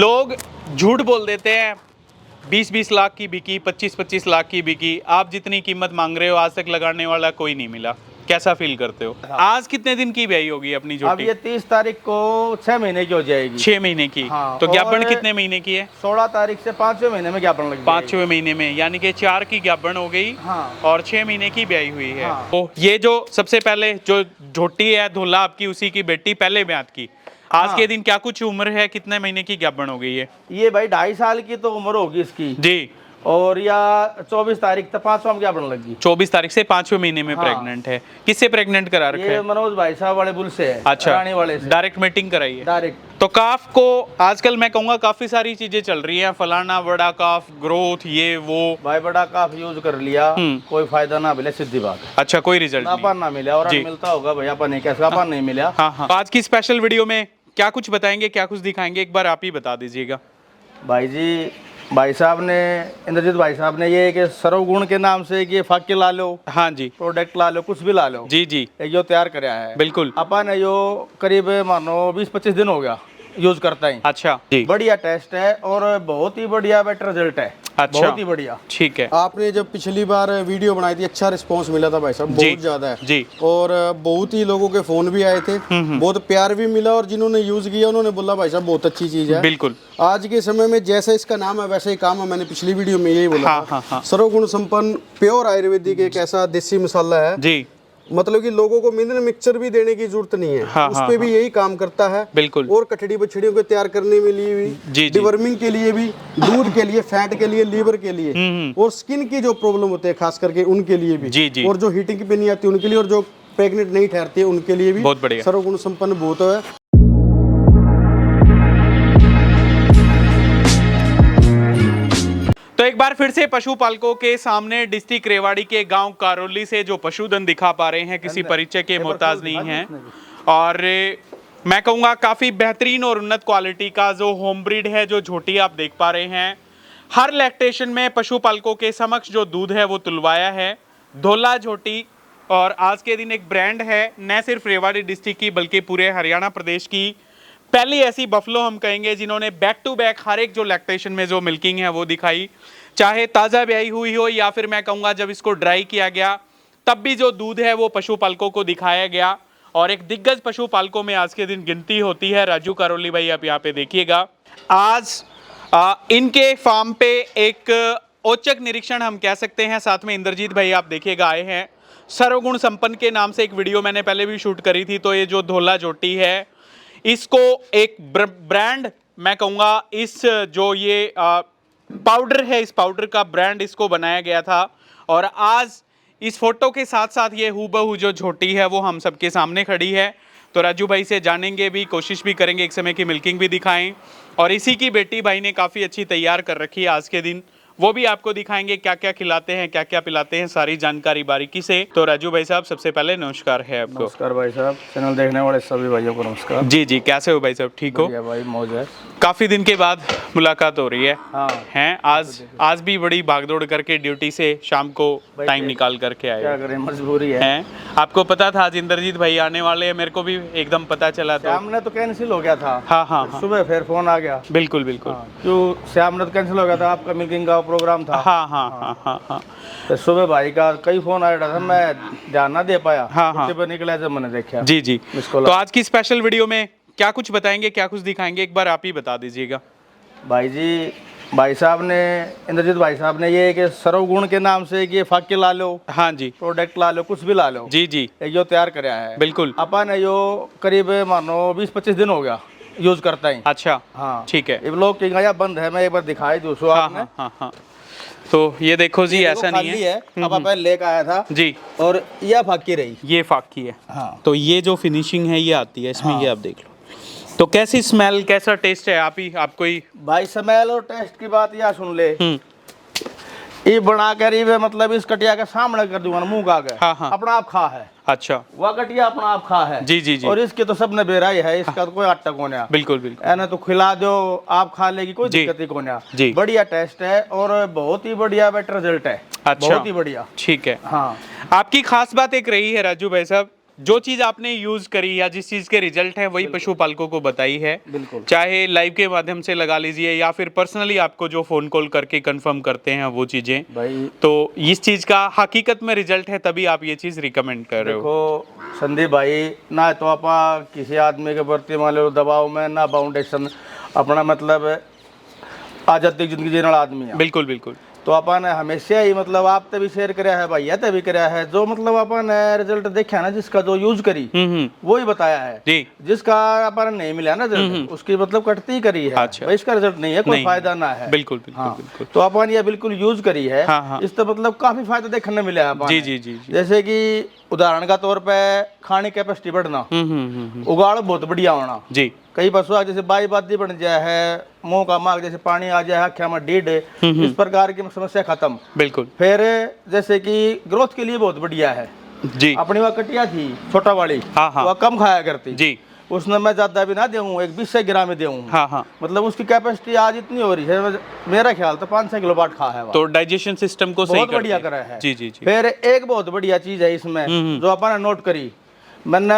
लोग झूठ बोल देते हैं 20-20 लाख की बिकी, 25-25 लाख की बिकी। आप जितनी कीमत मांग रहे हो आज तक लगाने वाला कोई नहीं मिला। कैसा फील करते हो? आज कितने दिन की ब्याई होगी अपनी अब झोटी? ये 30 तारीख को 6 महीने की हो जाएगी। 6 महीने की। हाँ, तो ज्ञापन और कितने महीने की है? 16 तारीख से 5वें महीने में ज्ञापन लग जाएगी। 5वें महीने में, यानी कि 4 की ज्ञापन हो गई। हाँ। और 6 महीने की ब्याई हुई है। हाँ। तो ये जो सबसे पहले जो झोटी है धोला आपकी, उसी की बेटी पहले ब्यात की। आज हाँ। के दिन क्या कुछ उम्र है, कितने महीने की ज्ञापन हो गई है? ये भाई 2.5 साल की तो उम्र होगी इसकी। जी। और या 24 तारीख तक 5वां में ज्ञापन लगी। 24 तारीख से 5वें महीने में हाँ। प्रेग्नेंट है। किससे प्रेग्नेंट करा रखा ये है? मनोज भाई साहब वाले बुल से है। अच्छा, रानी वाले से डायरेक्ट मीटिंग कराई है। डायरेक्ट। तो काफ को आजकल मैं कहूँगा काफी सारी चीजें चल रही हैं, फलाना बड़ा काफ, ग्रोथ, ये वो। भाई बड़ा काफ यूज कर लिया, कोई फायदा ना मिले, सीधी बात है। अच्छा, कोई रिजल्ट नहीं। अपन ना मिला और जी। मिलता होगा भैया, अपन नहीं कैसे अपन नहीं मिला। हाँ हाँ। तो आज की स्पेशल वीडियो में क्या कुछ बताएंगे, क्या कुछ दिखाएंगे, एक बार आप ही बता दीजिएगा। भाई जी, भाई साहब ने, इंद्रजीत भाई साहब ने ये कि सर्वगुण के नाम से कि फाके ला लो, हाँ जी, प्रोडक्ट ला लो, कुछ भी ला लो। जी जी, एक जो तैयार कराया है बिल्कुल। अपन यो करीब मानो 20-25 दिन हो गया यूज करता ही। अच्छा जी, बढ़िया टेस्ट है और बहुत ही बढ़िया बेटर रिजल्ट है। अच्छा, बहुत ही बढ़िया। ठीक है। आपने जब पिछली बार वीडियो बनाई थी अच्छा रिस्पांस मिला था भाई साहब, जी, बहुत ज्यादा है जी। और बहुत ही लोगों के फोन भी आए थे, बहुत प्यार भी मिला और जिन्होंने यूज किया उन्होंने बोला भाई साहब बहुत अच्छी चीज है। बिल्कुल। आज के समय में जैसा इसका नाम है वैसा ही काम है, मैंने पिछली वीडियो में यही बोला हाँ, था। हाँ, हाँ। सर्वगुण संपन्न प्योर आयुर्वेदिक एक ऐसा देसी मसाला है, जी, मतलब कि लोगों को मिनरल मिक्सचर भी देने की जरूरत नहीं है। हाँ, उस हाँ, पे भी यही काम करता है। बिल्कुल। और कठड़ी बछड़ियों को तैयार करने में लिए भी, जी, जी। डिवर्मिंग के लिए भी, दूध के लिए, फैट के लिए, लीवर के लिए, और स्किन की जो प्रॉब्लम होते हैं खास करके उनके लिए भी, जी, जी। और जो हीटिंग पे नहीं आती उनके लिए, और जो प्रेग्नेंट नहीं ठहरती है उनके लिए भी बहुत बढ़िया। सर्वगुण संपन्न बहुत है। तो एक बार फिर से पशुपालकों के सामने डिस्ट्रिक्ट रेवाड़ी के गांव कारोली से जो पशुधन दिखा पा रहे हैं, किसी परिचय के मोहताज नहीं हैं। और मैं कहूँगा काफ़ी बेहतरीन और उन्नत क्वालिटी का जो होम ब्रीड है, जो झोटी आप देख पा रहे हैं। हर लैक्टेशन में पशुपालकों के समक्ष जो दूध है वो तुलवाया है, धोला झोटी। और आज के दिन एक ब्रांड है, न सिर्फ रेवाड़ी डिस्ट्रिक्ट की बल्कि पूरे हरियाणा प्रदेश की पहली ऐसी बफलो हम कहेंगे जिन्होंने बैक टू बैक हर एक जो लैक्टेशन में जो मिल्किंग है वो दिखाई, चाहे ताज़ा ब्याई हुई हो या फिर मैं कहूँगा जब इसको ड्राई किया गया तब भी जो दूध है वो पशुपालकों को दिखाया गया। और एक दिग्गज पशुपालकों में आज के दिन गिनती होती है। राजू कारोली भाई आप यहाँ पे देखिएगा, आज इनके फार्म पे एक औचक निरीक्षण हम कह सकते हैं। साथ में इंद्रजीत भाई आप देखिएगा आए हैं। सर्वगुण संपन्न के नाम से एक वीडियो मैंने पहले भी शूट करी थी। तो ये जो धोला झोटी है इसको एक ब्रांड मैं कहूँगा, इस जो ये पाउडर है, इस पाउडर का ब्रांड इसको बनाया गया था। और आज इस फोटो के साथ साथ ये हूबहू जो झोटी है वो हम सबके सामने खड़ी है। तो राजू भाई से जानेंगे भी, कोशिश भी करेंगे एक समय की मिल्किंग भी दिखाएं। और इसी की बेटी भाई ने काफ़ी अच्छी तैयार कर रखी है आज के दिन, वो भी आपको दिखाएंगे क्या क्या खिलाते हैं, क्या क्या पिलाते हैं, सारी जानकारी बारीकी से। तो राजू भाई साहब सबसे पहले नमस्कार है आपको। नमस्कार भाई साहब, चैनल देखने वाले सभी भाइयों को नमस्कार। जी जी, कैसे हो भाई साहब, ठीक हो? बढ़िया भाई, मौज है। काफी दिन के बाद मुलाकात हो रही है। हाँ। हैं आज भी बड़ी भागदौड़ करके ड्यूटी से शाम को टाइम निकाल करके आए क्या करें, मजबूरी है। हैं। आपको पता था आज इंद्रजीत भाई आने वाले हैं? मेरे को भी एकदम पता चला था। श्याम ने तो कैंसिल हो गया था। हाँ हाँ हाँ, सुबह फिर फोन आ गया। बिल्कुल बिल्कुल। क्यों श्याम ने तो कैंसिल हो गया था, आपका मिल्किंग का प्रोग्राम था। हाँ हाँ हाँ हाँ हाँ, तो सुबह भाई का कई फोन आया था, मैं ध्यान ना दे पाया। हाँ, हाँ। सुबह निकला जब मैंने देखा। जी जी। इसको तो आज की स्पेशल वीडियो में क्या कुछ बताएंगे, क्या कुछ दिखाएंगे, एक बार आप ही बता दीजिएगा। भाई जी, भाई साहब ने, इंद्रजीत भाई साहब ने ये कि सर्वगुण के नाम से कि फाके ला लो, हाँ जी, प्रोडक्ट ला लो, कुछ भी ला लो। जी जी, एक जो तैयार कराया है। बिल्कुल। अपन यो करीब मानो 20-25 दिन हो गया यूज करता ही। अच्छा, हाँ ठीक है। ये लोग की गाया बंद है, मैं एक बार दिखाई दूँ सो हाँ आपने। हाँ हाँ हाँ। तो ये देखो जी, ऐसा नहीं खाली है। अब अपन लेकर आया था जी, और यह फाकी रही। ये फाकी है। हाँ। तो ये जो फिनिशिंग है ये आती है इसमें। हाँ। ये आप देख लो। तो कैसी स्मेल, कैसा टेस्ट है, आपको ही भाई स्मेल और टेस्ट की बात यह सुन ले, ये बना कर ही मतलब इस कटिया के सामने कर दूंगा मुंह का आगे। हाँ, हाँ। अपना आप खा है। अच्छा, वह कटिया अपना आप खा है। जी जी जी, और इसके तो सबने बेराई है, इसका तो कोई अटक होना। बिल्कुल बिल्कुल। एने तो खिला दो, आप खा लेगी, कोई जी। दिक्कत ही कोना। जी। बढ़िया टेस्ट है और बहुत ही बढ़िया बेटर रिजल्ट है। अच्छा। बहुत ही बढ़िया। ठीक है। हाँ। आपकी खास बात एक रही है राजू भाई साहब, जो चीज आपने यूज करी या जिस चीज के रिजल्ट है वही पशुपालकों को बताई है, बिल्कुल। चाहे लाइव के माध्यम से लगा लीजिए या फिर पर्सनली आपको जो फोन कॉल करके कंफर्म करते हैं वो चीजें, भाई तो इस चीज का हकीकत में रिजल्ट है तभी आप ये चीज रिकमेंड कर रहे हो। देखो संदीप भाई, ना तो आप किसी आदमी के प्रति मान लो दबाव में, ना बाउंडेशन, अपना मतलब आजादी की जिंदगी जीने वाला आदमी है। बिल्कुल बिल्कुल। तो अपन हमेशा ही मतलब आप तभी शेयर कराया है भाई, ते भी कराया है, जो मतलब अपन रिजल्ट देखा ना, जिसका जो यूज करी वो ही बताया है जी। जिसका अपन नहीं मिला ना रिजल्ट, उसकी मतलब कटती ही करी है। अच्छा। भाई इसका रिजल्ट नहीं है, कोई नहीं। फायदा ना है। बिल्कुल बिल्कुल हाँ। बिल्कुल। तो अपन ये बिल्कुल यूज करी है। हाँ, हाँ। इससे मतलब काफी फायदा देखने मिला है अपन जी ने। जी जी जी। जैसे कि उदाहरण का तौर पे खाने कैपेसिटी बढ़ना, उगाड़ बहुत बढ़िया होना। जी। कई पशु आ जैसे बाई बादी बन जाए है, मुंह का मार्ग जैसे पानी आ जाए, आँखें में डीड, इस प्रकार की समस्या खत्म। बिल्कुल। फिर जैसे कि ग्रोथ के लिए बहुत बढ़िया है। जी। अपनी वह कटिया थी छोटा वाली, हाँ, हाँ। वह कम खाया करती जी। उसने मैं ज्यादा भी ना दूँ, एक 20 ग्राम में दूँ। हाँ हाँ। मतलब उसकी कैपेसिटी आज इतनी हो रही है, मेरा ख्याल तो 5-6 किलो बाट खा है वह। तो डाइजेशन सिस्टम को सही बहुत करती बढ़िया है। करा है। जी जी जी। फिर एक बहुत बढ़िया चीज है इसमें जो अपन ने नोट करी, मैंने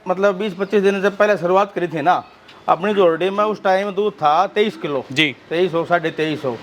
मतलब 20-25 दिन से पहले शुरुआत करी थी ना अपनी जोड़ी में, उस टाइम दूध था 23 किलो। जी। 2300 2350,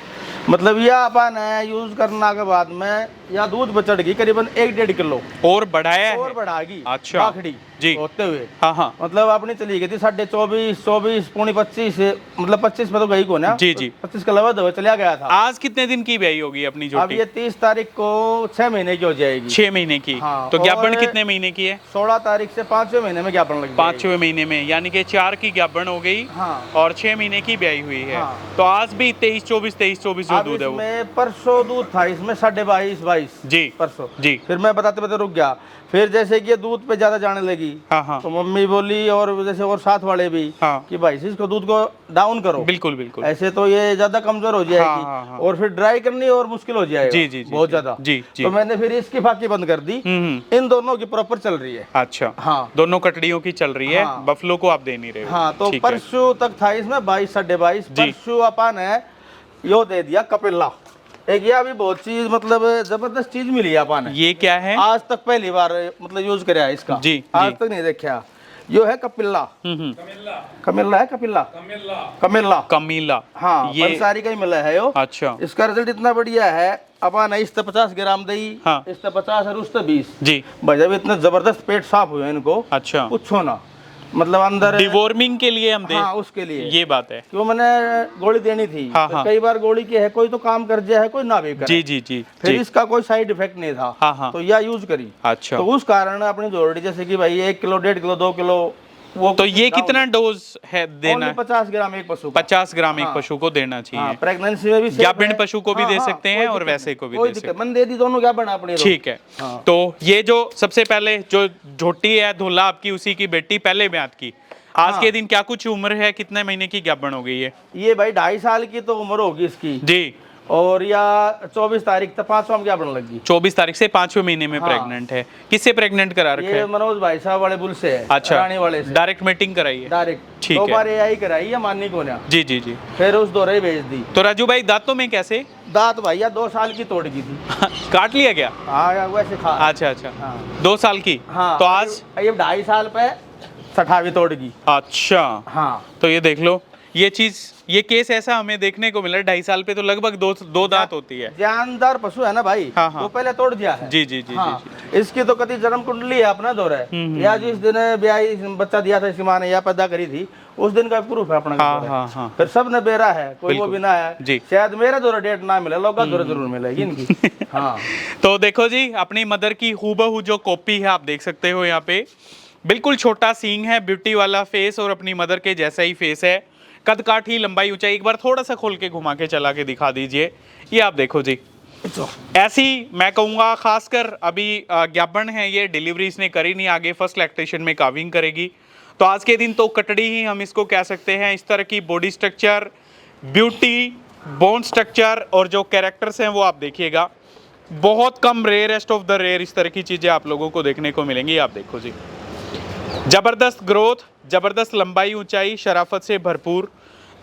मतलब यह अपन यूज करना के बाद में या दूध बचड़ गई करीबन 1-1.5 किलो और बढ़ाया है। और बढ़ागी। अच्छा। बाखड़ी जी। होते हुए हाँ हाँ। मतलब अपनी चली गई थी 24.5 पौनी 25, मतलब 25 में तो गई को ना। जी, जी। 25 का लवा दवा चला गया था। आज कितने दिन की ब्याई होगी अपनी अब जोटी? ये 30 तारीख को 6 महीने की हो जाएगी। 6 महीने की। हाँ, तो ज्ञापन और कितने महीने की है? 16 तारीख से 5वें महीने में ज्ञापन लग जाएगी। 5वें महीने में, यानी कि 4 की ज्ञापन हो गई। हाँ। और 6 महीने की ब्याई हुई है। हाँ। तो आज भी 23-24 जो अब दूध है वो। इसमें परसों दूध था इसमें 22.5 जी। परसों। जी। फिर मैं बताते बताते रुक गया। फिर जैसे कि ये दूध पे ज्यादा जाने लगी, हाँ हाँ। तो मम्मी बोली और जैसे और साथ वाले भी हाँ। कि भाई इसको दूध को डाउन करो। बिल्कुल बिल्कुल। ऐसे तो ये ज्यादा कमजोर हो जाएगी। हाँ, हाँ, हाँ। और फिर ड्राई करनी और मुश्किल हो जाएगा। जी, जी, जी, बहुत जी, ज्यादा। जी, जी। तो मैंने फिर इसकी फाकी बंद कर दी। इन दोनों की प्रॉपर चल रही है। अच्छा। हाँ। दोनों कटड़ियों की चल रही है। हाँ। बफलो को आप दे नहीं रहे हो। हाँ, तो ठीक है। परसों तक था इसमें 22-22.5। जी। परसों अपन ने यो दे दिया कपिला। एक यह भी बहुत चीज मतलब जबरदस्त चीज मिली है अपन ने। ये क्या है? आज तक पहली बार मतलब यूज कराया इसका। जी, आज जी। तक नहीं देखा। यो है कपिला। कमिल्ला है, कपिला कमिल्ला। कमीला। हाँ, ये पंसारी का ही मिला है यो। अच्छा। इसका रिजल्ट इतना बढ़िया है, अपन इस 50 ग्राम दही, हाँ। इस 50 और उस 20। जी। भाई जब इतना जबरदस्त पेट साफ हुआ इनको, अच्छा। पूछो ना, मतलब अंदर डिवॉर्मिंग के लिए हम दे। हाँ, उसके लिए ये बात है। क्यों मैंने गोली देनी थी। हाँ, तो हाँ। कई बार गोली की है, कोई तो काम कर जाए, कोई ना भी करे। जी जी जी फिर जी। इसका कोई साइड इफेक्ट नहीं था। हाँ, हाँ। तो यह यूज करी। अच्छा। तो उस कारण अपनी जोड़ी जैसे कि भाई 1 किलो 1.5 किलो 2 किलो वो तो ये कितना डोज है देना है? 50 ग्राम एक पशु का। 50 ग्राम एक हाँ। पशु को देना चाहिए। हाँ, प्रेगनेंसी में भी safe ज्ञापन है। पशु को भी हाँ, दे हाँ, सकते हैं कोई और दिक्कत वैसे नहीं, को भी कोई दे दिक्कत, सकते मैंने दे दी दोनों ज्ञापन अपने। ठीक है। हाँ। तो ये जो सबसे पहले जो झोटी है धोला आपकी, उसी की बेटी पहले ब्यात की, आज हाँ। के दिन क्या कुछ उम्र है, कितने महीने की ज्ञापन हो गई है? ये भाई 2.5 साल की तो उम्र होगी इसकी। जी। और या 24 तारीख तक 5वां में ज्ञापन लगी। 24 तारीख से 5वें महीने में हाँ। प्रेग्नेंट है। किससे प्रेग्नेंट करा रखा ये है? मनोज भाई साहब वाले बुल से है। अच्छा। रानी वाले से डायरेक्ट मीटिंग कराई है? डायरेक्ट ठीक 2 है। बार AI कराई है, माननी को ना। जी जी जी। फिर उस दौरे ही भेज दी। तो राजू भाई दांतों में कैसे? दांत भैया 2 साल की तोड़ गई थी। काट लिया क्या? हाँ, वैसे खा। अच्छा अच्छा। हाँ। 2 साल की। हाँ, तो आज ये 2.5 साल पे 60वीं तोड़ गई। अच्छा। हाँ, तो ये देख लो, ये चीज, ये केस ऐसा हमें देखने को मिला। 2.5 साल पे तो लगभग दो दांत होती है। जानदार पशु है ना भाई। हाँ, हाँ। वो पहले तोड़ दिया है। जी जी जी हाँ, जी। इसकी तो कति जन्म कुंडली है अपना दौर है। या जिस दिन ब्याई बच्चा दिया था इसकी माँ ने या पैदा करी थी, उस दिन का प्रूफ है अपना। हाँ, हाँ, हाँ। फिर सब ने बेरा है, कोई वो बिल्कुल। भी ना है। जी। शायद मेरे दौरे डेट ना मिले, लोग दौरे जरूर मिलेगी इनकी। हाँ, तो देखो जी, अपनी मदर की हूबहू जो कॉपी है आप देख सकते हो यहाँ पे। बिल्कुल छोटा सींग है, ब्यूटी वाला फेस और अपनी मदर के जैसा ही फेस है। कद काठी, लंबाई, ऊंचाई, एक बार थोड़ा सा खोल के घुमा के चला के दिखा दीजिए। ये आप देखो जी, ऐसी मैं कहूँगा, खासकर अभी ज्ञापन है ये, डिलीवरी इसने करी नहीं, आगे फर्स्ट लैक्टेशन में काविंग करेगी। तो आज के दिन तो कटड़ी ही हम इसको कह सकते हैं। इस तरह की body structure, beauty, bone structure और जो कैरेक्टर्स हैं वो आप देखिएगा। बहुत कम, रेयरेस्ट ऑफ द रेयर इस तरह की चीज़ें आप लोगों को देखने को मिलेंगी। आप देखो जी, जबरदस्त ग्रोथ, जबरदस्त लंबाई, ऊंचाई, शराफत से भरपूर।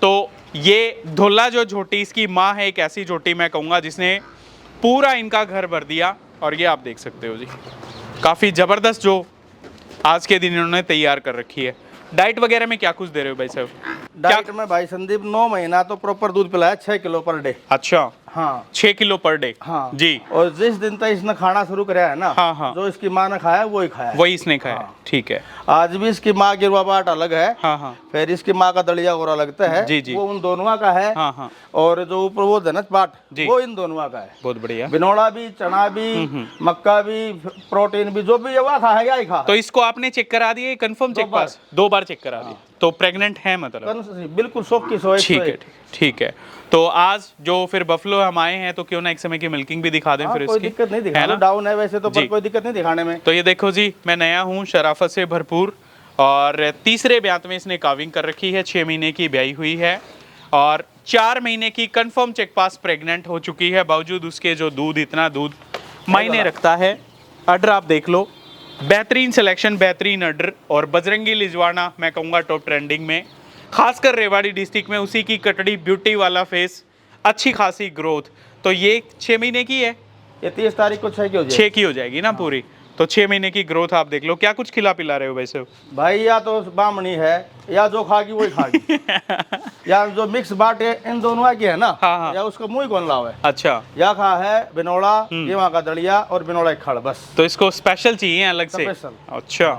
तो ये धोला जो झोटी, इसकी माँ है एक ऐसी झोटी मैं कहूँगा जिसने पूरा इनका घर भर दिया। और ये आप देख सकते हो जी, काफ़ी ज़बरदस्त जो आज के दिन इन्होंने तैयार कर रखी है। डाइट वगैरह में क्या कुछ दे रहे हो भाई साहब? डाइट में भाई संदीप 9 महीना तो प्रॉपर दूध पिलाया 6 किलो पर डे। अच्छा, हाँ 6 किलो पर डे। हाँ जी। और जिस दिन तक इसने खाना शुरू कराया है ना, हाँ, हाँ। जो इसकी माँ ने खाया वही खाया। वही इसने खाया। हाँ। ठीक है। आज भी इसकी माँ गिरवा बाट अलग है। हाँ हाँ फिर इसकी माँ का दलिया गोरा लगता है, जी, जी। वो उन दोनों का है। हाँ हाँ, और जो ऊपर वो धनच बाट जी। वो इन दोनों का है। बहुत बढ़िया। बिनोड़ा भी, चना भी, मक्का भी, प्रोटीन भी, जो भी ये खा है यही खा। तो इसको आपने चेक करा दिया, कंफर्म चेक पास? 2 बार चेक करा दिया। तो प्रेग्नेंट है मतलब? बिल्कुल 100 की 100। ठीक है, ठीक है। तो आज जो फिर बफलो हम आए हैं, तो क्यों ना एक समय की मिल्किंग भी दिखा दें फिर कोई इसकी, दिक्कत नहीं, है दिखाना ना? डाउन है वैसे तो, जी। पर कोई दिक्कत नहीं दिखाने में। तो ये देखो जी, मैं नया हूँ, शराफत से भरपूर, और तीसरे ब्यात में इसने काविंग कर रखी है। 6 महीने की ब्याई हुई है और 4 महीने की कंफर्म चेक पास प्रेग्नेंट हो चुकी है। बावजूद उसके जो दूध, इतना दूध मायने रखता है। अडर आप देख लो, बेहतरीन सिलेक्शन, बेहतरीन अडर, और बजरंगी लिजवाना मैं कहूँगा टॉप ट्रेंडिंग में, खासकर रेवाड़ी डिस्ट्रिक्ट में। उसी की कटड़ी, ब्यूटी वाला फेस, अच्छी खासी ग्रोथ। तो ये 6 महीने की है, ये 30 तारीख को 6 की हो जाएगी। 6 की हो जाएगी ना पूरी। तो 6 महीने की ग्रोथ आप देख लो। क्या कुछ खिला पिला रहे हो वैसे? भाई या तो बामणी है, या जो खागी वही खागी। या जो मिक्स बाट है इन दोनों की है ना, हाँ, हाँ। या उसका मुंह ही कौन लाव है। अच्छा, या खा है बिनोड़ा, ये वहाँ का दलिया और बिनोड़ा एक खड़ बस। तो इसको स्पेशल चाहिए अलग से? स्पेशल। अच्छा,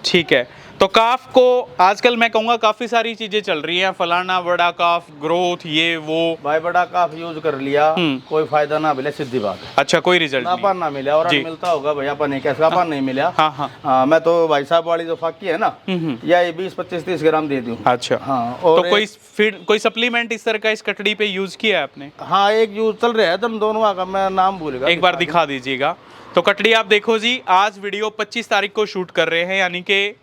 ठीक है। तो काफ को आजकल मैं कहूँगा काफ़ी सारी चीज़ें चल रही हैं, फलाना बड़ा काफ, ग्रोथ, ये वो। भाई बड़ा काफ यूज कर लिया, कोई फायदा ना मिले, सीधी बात है। अच्छा, कोई रिजल्ट नहीं? अपन ना मिला, और जी। मिलता होगा भैया, अपन नहीं कैसे अपन नहीं मिला। हाँ हाँ। हाँ, मैं तो भाई साहब वाली जो फाकी है ना, या ये 20, 25, 30 ग्राम दे दूँ। अच्छा, हाँ। तो और कोई फीड, कोई सप्लीमेंट इस तरह का इस कटड़ी पे यूज किया है आपने? हाँ, एक यूज चल रहा है तुम दोनों का, मैं नाम भूल गया। एक बार दिखा दीजिएगा। तो कटड़ी आप देखो जी, आज वीडियो 25 तारीख को शूट कर रहे हैं, यानी कि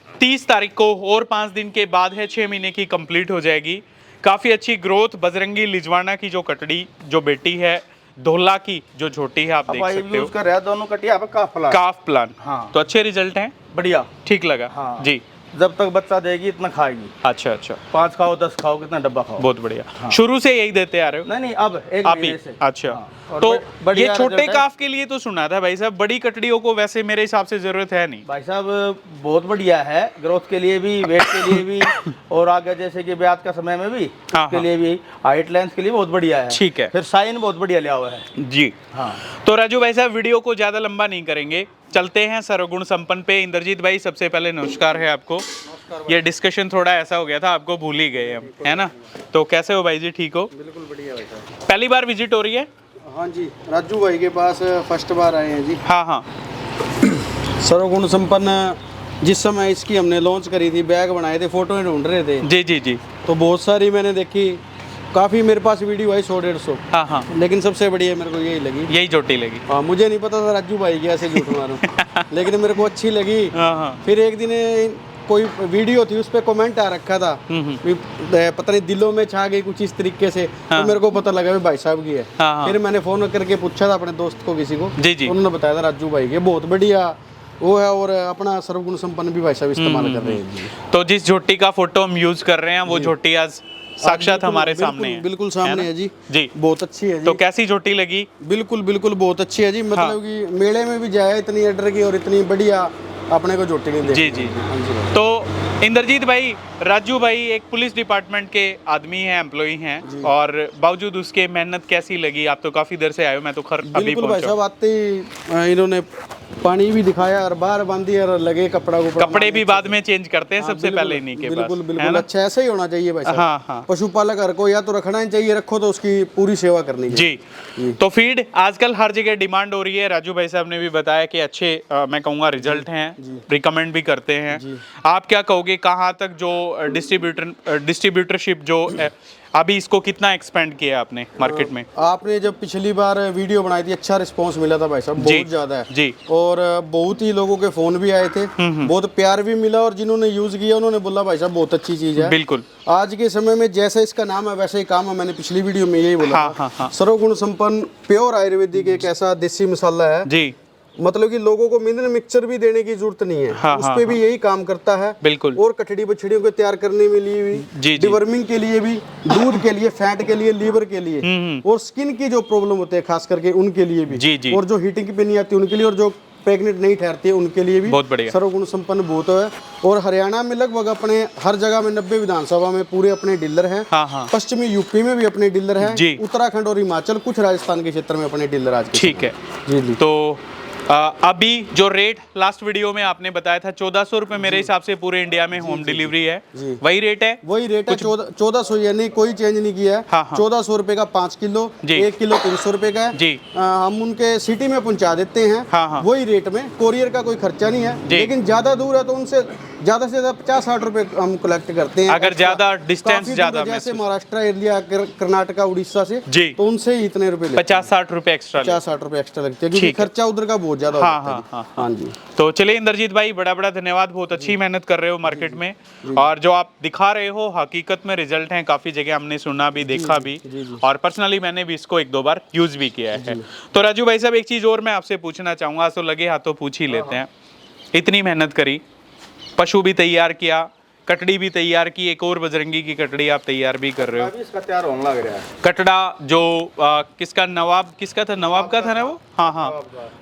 30 तारीख को और 5 दिन के बाद है, 6 महीने की कंप्लीट हो जाएगी। काफ़ी अच्छी ग्रोथ। बजरंगी लिजवाना की जो कटड़ी, जो बेटी है, धोला की जो छोटी है, आप देख सकते हो। यूज कर रहा है दोनों कटिया पे काफ प्लान। काफ प्लान। हाँ। तो अच्छे रिजल्ट हैं, बढ़िया, ठीक लगा? हाँ। जी। जब तक बच्चा देगी इतना खाएगी। अच्छा अच्छा, 5 खाओ 10 खाओ, कितना डब्बा खाओ। बहुत बढ़िया। शुरू से यही देते आ रहे हो? नहीं नहीं, अब एक आप ही? महीने से। अच्छा। हाँ। और तो बढ़िया ये छोटे रिजल्ट है। काफ के लिए तो सुना था भाई साहब, बड़ी कटड़ियों को वैसे मेरे हिसाब से जरूरत है नहीं। भाई साहब बहुत बढ़िया है, ग्रोथ के लिए भी, वेट के लिए भी, और आगे जैसे कि ब्याज का समय में भी, हाँ, उसके हाँ। लिए भी, हाइट लेंथ के लिए बहुत बढ़िया है। ठीक है। फिर साइन बहुत बढ़िया लिया हुआ है। जी। हाँ। तो राजू भाई साहब, वीडियो को ज्यादा लंबा नहीं करेंगे, चलते हैं सर्वगुण संपन्न पे। इंद्रजीत भाई, सबसे पहले नमस्कार है आपको। ये डिस्कशन थोड़ा ऐसा हो गया था, आपको भूल ही गए हम, है ना? तो कैसे हो भाई जी, ठीक हो? बिल्कुल बढ़िया भाई साहब। पहली बार विजिट हो रही है? हाँ जी, राजू भाई के पास फर्स्ट बार आए हैं जी। हाँ हाँ। सर्वगुण संपन्न जिस समय इसकी हमने लॉन्च करी थी, बैग बनाए थे, फोटो ढूंढ रहे थे, जी जी जी। तो बहुत सारी मैंने देखी, काफ़ी मेरे पास वीडियो आई 100-150, हाँ हाँ, लेकिन सबसे बढ़िया मेरे को यही लगी। यही चोटी लगी। हाँ, मुझे नहीं पता था राजू भाई की ऐसे झूठ मारूं, लेकिन मेरे को अच्छी लगी। हाँ हाँ। फिर एक दिन कोई वीडियो थी, उस पर कमेंट आ रखा था, भी पता नहीं दिलों में छा गई कुछ इस तरीके से। हाँ। तो मेरे को पता लगा भी भाई साहब की है। हाँ, हाँ। फिर मैंने फोन करके पूछा था अपने दोस्त को, किसी को, जी, जी। उन्होंने बताया था राजू भाई के बहुत बढ़िया वो है, और अपना सर्वगुण संपन्न भी भाई साहब इस्तेमाल कर रहे हैं जी। तो जिस झोटी का फोटो हम यूज कर रहे हैं, वो झोटी आज साक्षात बिल्कुल- हमारे बिल्कुल- सामने है। बिल्कुल सामने ना? है जी। जी। बहुत अच्छी है जी। तो कैसी झोटी लगी? बिल्कुल बिल्कुल बहुत अच्छी है जी। मतलब कि मेले में भी जाए इतनी अडर की और इतनी बढ़िया अपने को झोटी नहीं देखी। जी जी। हाँ जी भाई। तो इंद्रजीत भाई, राजू भाई एक पुलिस डिपार्टमेंट के आदमी हैं, एम्प्लॉई हैं, और बावजूद उसके मेहनत कैसी लगी? आप तो काफी देर से आए हो, मैं तो अभी बिल्कुल भाई पहुंचा। साहब, आते ही इन्होंने पानी भी दिखाया और बाहर बांधी और लगे कपड़ा कपड़े भी बाद में चेंज करते हैं, सबसे बिल्कुल, पहले इन्हीं के पास, बिल्कुल है बिल्कुल ना? अच्छा ऐसा ही होना चाहिए भाई साहब। हाँ हाँ पशुपालक घर को या तो रखना ही चाहिए, रखो तो उसकी पूरी सेवा करनी चाहिए। जी। तो फीड आजकल हर जगह डिमांड हो रही है। राजू भाई साहब ने भी बताया कि अच्छे मैं कहूँगा रिजल्ट हैं, रिकमेंड भी करते हैं। आप क्या कहोगे, कहाँ तक जो डिस्ट्रीब्यूटरशिप जो अभी इसको कितना एक्सपेंड किया आपने मार्केट में? आपने जब पिछली बार वीडियो बनाई थी, अच्छा रिस्पांस मिला था भाई साहब, जी, बहुत ज्यादा है जी। और बहुत ही लोगों के फोन भी आए थे, बहुत प्यार भी मिला, और जिन्होंने यूज किया उन्होंने बोला भाई साहब बहुत अच्छी चीज है। बिल्कुल। आज के समय में जैसा इसका नाम है वैसे ही काम है, मैंने पिछली वीडियो में यही बोला हाँ, था। हाँ, हाँ। सर्वगुण संपन्न प्योर आयुर्वेदिक एक ऐसा देसी मसाला है, जी। मतलब कि लोगों को मिनरल मिक्सचर भी देने की जरूरत नहीं है। हाँ, उस हाँ, पे भी यही काम करता है। बिल्कुल। और कटड़ी बछड़ियों को तैयार करने में लिए जी, भी, जी। डिवर्मिंग के लिए भी, दूध के लिए, फैट के लिए, लीवर के लिए, और स्किन की जो प्रॉब्लम होते हैं खास करके उनके लिए भी, जी, जी। और जो हीटिंग पे नहीं आती उनके लिए, और जो प्रेग्नेंट नहीं ठहरती है उनके लिए भी बहुत बढ़िया। सर्वगुण संपन्न बोट है। और हरियाणा में लगभग अपने हर जगह में 90 विधानसभा में पूरे अपने डीलर हैं। हाँ। पश्चिमी यूपी में भी अपने डीलर हैं जी। उत्तराखंड और हिमाचल, कुछ राजस्थान के क्षेत्र में अपने डीलर आज के ठीक है। जी जी। तो अभी जो रेट लास्ट वीडियो में आपने बताया था 1400 रुपये, मेरे हिसाब से पूरे इंडिया में होम डिलीवरी है, वही रेट है? वही रेट है 1400, यानी कोई चेंज नहीं किया है। हाँ। 1400 रुपए का 5 किलो, 1 किलो 300 रुपए का है। जी। हम उनके सिटी में पहुंचा देते हैं। हाँ। वही रेट में, कोरियर का कोई खर्चा नहीं है। लेकिन ज्यादा दूर है तो उनसे ज्यादा से ज्यादा 50-60 रुपए हम कलेक्ट करते हैं। अगर ज्यादा डिस्टेंस ज्यादा, जैसे महाराष्ट्र एरिया, कर्नाटका, उड़ीसा से, जी, तो उनसे ही इतने रुपए 50-60 रुपए एक्स्ट्रा, 50-60 रुपए एक्स्ट्रा लगते हैं, क्योंकि खर्चा उधर का बहुत ज्यादा होता है। हाँ जी। तो चलिए इंद्रजीत भाई, बड़ा बड़ा धन्यवाद, बहुत अच्छी मेहनत कर रहे हो मार्केट में, और जो आप दिखा रहे हो हकीकत में रिजल्ट हैं। काफी जगह हमने सुना भी, देखा भी, और पर्सनली मैंने भी इसको 1-2 बार यूज भी किया है। तो राजू भाई साहब, एक चीज और मैं आपसे पूछना चाहूंगा, तो लगे हाथों पूछ ही लेते हैं। इतनी मेहनत करी, पशु भी तैयार किया, कटड़ी भी तैयार की, एक और बजरंगी की कटड़ी आप तैयार भी कर रहे हो। अभी इसका तैयार होने लग रहा है। कटड़ा जो किसका नवाब, किसका था, नवाब का था ना वो? हाँ।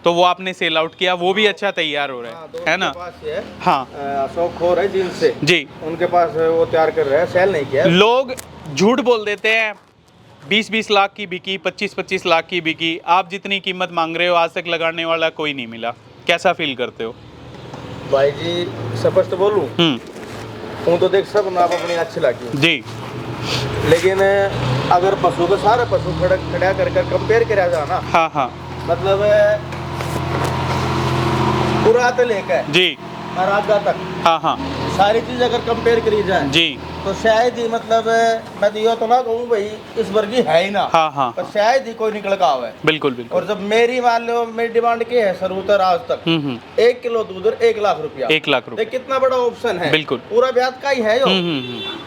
तो वो आपने सेल आउट किया, वो भी अच्छा तैयार हो रहा है ना? हाँ। अशोक खोर है जिनसे, जी, उनके पास वो तैयार कर रहे हैं, सेल नहीं किया। लोग झूठ बोल देते हैं, 20-20 लाख की बिकी, 25-25 लाख की बिकी। आप जितनी कीमत मांग रहे हो, आज तक लगाने वाला कोई नहीं मिला, कैसा फील करते हो? भाई जी स्पष्ट बोलूं, हूँ तो देख सब नाप अपनी अच्छी लगी जी, लेकिन अगर पशु के सारे पशु खड़ा कर कंपेयर करा जाए ना, हाँ, मतलब पूरा तो लेकर जी, और आगा तक, हाँ, सारी चीज अगर कंपेयर करी जाए जी, तो शायद ही, मतलब मैं तो ये तो ना कहूँ भाई इस वर्गी है ही ना। हाँ, पर शायद ही कोई निकल का आवे। बिल्कुल। और जब मेरी मान लो, मेरी डिमांड क्या है सरूतर आज तक, 1 किलो दूध 1 लाख रुपया, 1 लाख रुपए, कितना बड़ा ऑप्शन है। बिल्कुल, पूरा ब्याज का ही है यो।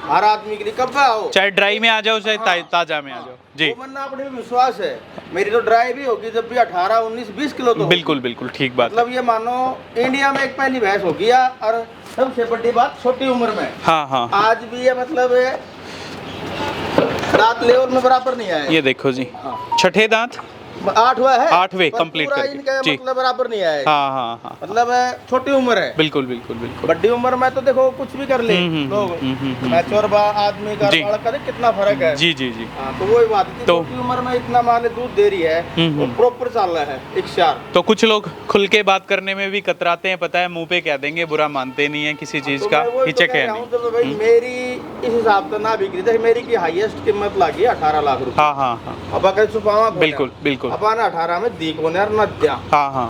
हर आदमी के लिए कब आओ, चाहे ड्राई में आ जाओ, चाहे ताजा में आ जाओ जी। वो मन्ना अपने में विश्वास है। मेरी तो ड्राई भी होगी जब भी 18, 19, 20 किलो तो बिल्कुल ठीक बात। मतलब ये मानो इंडिया में एक पहली भैंस होगी, और सबसे बड़ी बात छोटी उम्र में। हाँ। आज भी ये मतलब दांत लेवल में बराबर नहीं आया। ये देखो जी, छठे दांत 8वां है, 8वें कंप्लीट पूरा करके इनका जी। मतलब बराबर नहीं आया। हाँ। मतलब छोटी उम्र है। बिल्कुल। बड़ी उम्र में तो देखो कुछ भी कर ले लोग, मैच्योर आदमी का बालक का कितना फर्क है। जी। हाँ, तो वही बात है, तो छोटी उम्र में इतना माने दूध दे रही है, वो प्रॉपर चल रहा है इक्शार। तो कुछ लोग खुल के बात करने में भी कतराते हैं, पता है, मुंह पे कह देंगे, बुरा मानते नहीं है किसी चीज का, हिचक है नहीं। तो भाई मेरी इस हिसाब से ना बिक्री, जैसे मेरी की हाईएस्ट कीमत लगी 18 लाख रुपए। हाँ। अब अगर छुपावा बिल्कुल। अब 18 में दी को न दिया। हाँ।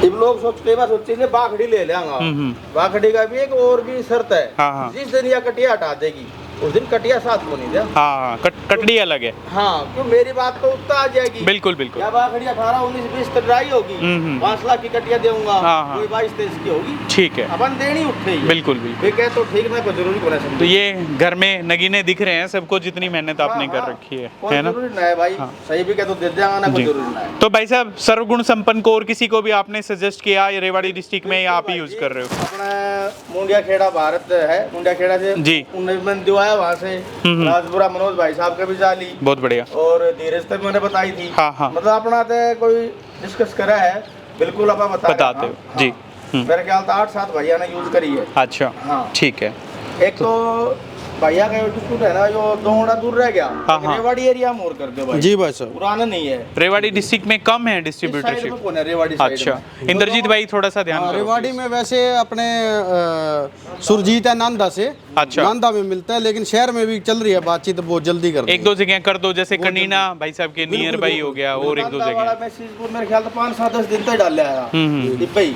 अब लोग सोचते बस सोचेंगे बाखड़ी ले लेंगा। बाखड़ी का भी एक और भी शर्त है। हाँ। जिस दिन यह कटिया हटा देगी उस दिन कटिया साथ को नहीं दिया। हाँ, कटड़ी अलग है। हाँ, क्यों मेरी बात तो उतना आ जाएगी। बिल्कुल। या बाखड़ी 18, 19, 20 तक ड्राई होगी, 5 लाख की कटिया दूंगा, हाँ। कोई 22-23 की होगी, ठीक है, अपन देनी उठे। बिल्कुल। ठीक है, तो ठीक, मैं कोई जरूरी होना चाहिए। तो ये घर में नगीने दिख रहे हैं सबको, जितनी मेहनत आपने कर रखी है ना? जरूरी ना है भाई, सही भी कह तो दे देंगे ना, कोई जरूरी ना है। तो भाई साहब, सर्वगुण संपन्न को और किसी को भी आपने सजेस्ट किया ये रेवाड़ी डिस्ट्रिक्ट में, या आप ही यूज कर रहे हो? अपना मुंडिया खेड़ा भारत है, मुंडिया खेड़ा से जी, मैंने दिवाया वहाँ से, राजपुरा मनोज भाई साहब का भी जाली, बहुत बढ़िया, और धीरज तक मैंने बताई थी। हाँ। मतलब अपना तो कोई डिस्कस करा है, बिल्कुल आप बताते हो जी। मेरे ख्याल से 8-7 भैया ने यूज करी है। अच्छा, हाँ, ठीक है। एक तो भैया का डिस्ट्रिक्ट है ना, जो 2 घंटा दूर रह गया, हाँ। रेवाड़ी एरिया में और कर दो भाई। जी भाई साहब, पुराना नहीं है। रेवाड़ी डिस्ट्रिक्ट में कम है डिस्ट्रीब्यूटरशिप। अच्छा, इंद्रजीत भाई थोड़ा सा ध्यान करो। रेवाड़ी में वैसे अपने सुरजीत है नांदा से, अच्छा, नांदा में मिलता है, लेकिन शहर में भी चल रही है बातचीत, बहुत जल्दी कर 1-2 जगह कर दो, जैसे कनीना भाई साहब के नियर बाई हो गया, और 1-2 जगह। मेरे ख्याल से 5-7-10 दिन तक डाल आया भाई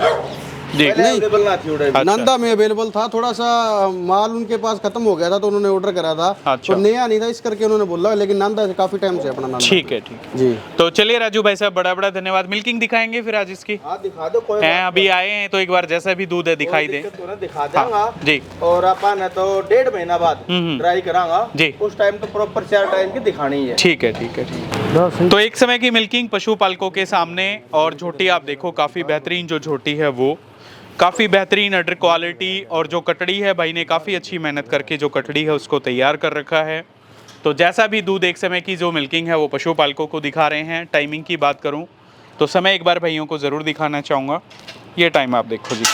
जी। अवेलेबल ना थी उड़े। नंदा में अवेलेबल था, थोड़ा सा माल उनके पास खत्म हो गया था, तो उन्होंने ऑर्डर करा था। अच्छा। तो नया नहीं था, इस करके उन्होंने बोला, लेकिन नंदा से काफी टाइम से अपना नंदा। ठीक है जी। तो चलिए राजू भाई साहब, बड़ा बड़ा धन्यवाद। मिल्किंग दिखाएंगे फिर आज इसकी? हाँ, दिखा दो। कोई हैं, अभी आए हैं तो एक बार जैसा भी दूध है दिखाई दे, दिखा देंगा जी। और अपन है तो 1.5 महीना बाद ट्राई करांगा जी। उस टाइम तो प्रॉपर 4 टाइम की दिखानी है। ठीक है। तो एक समय की मिल्किंग पशुपालकों के सामने, और झोटी आप देखो, काफी बेहतरीन जो झोटी है वो, काफ़ी बेहतरीन अडर क्वालिटी, और जो कटड़ी है भाई ने काफ़ी अच्छी मेहनत करके जो कटड़ी है उसको तैयार कर रखा है। तो जैसा भी दूध एक समय की जो मिल्किंग है वो पशुपालकों को दिखा रहे हैं। टाइमिंग की बात करूं तो समय एक बार भाइयों को ज़रूर दिखाना चाहूँगा। ये टाइम आप देखो जी,